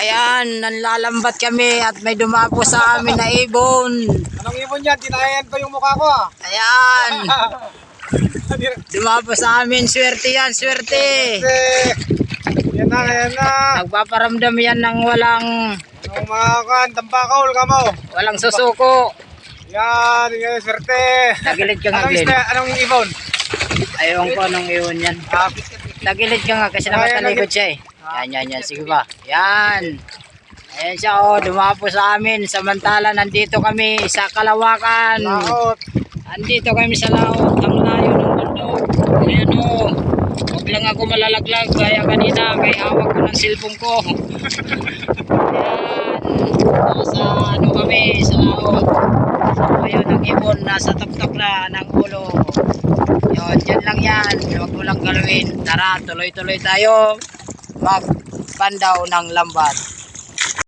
Ayan, nanlalambat kami at may dumapo sa amin na ibon. Anong ibon yan? Tinayan pa yung mukha ko ah. Ayan. Dumapo sa amin. Swerte yan, swerte. Yan na. Nagpaparamdam yan ng walang Anong mga kan, tambakaol ka mo. walang susuko. Yan, swerte. Tagilid ka nga, Glenn. Anong ibon? Ayaw ko anong iwan yan. Tagilid ka nga kasi nakatalikod siya eh. Yan. Sige ba? Yan. Ayan siya oh, dumapo sa amin. Samantala nandito kami sa Kalawakan. Laot. Andito kami sa laot. Ang layo ng bundok. Ayan oh. Huwag lang ako malalaglag. Kaya kanina, kaya hawak ko ng cellphone ko. Ayan. Nasa ano kami, sa laot. So ayun, ang ibon nasa tuktok na ng ulo. Yun, dyan lang yan. Huwag mo lang galawin. Tara, tuloy-tuloy tayo magpandaw ng lambat.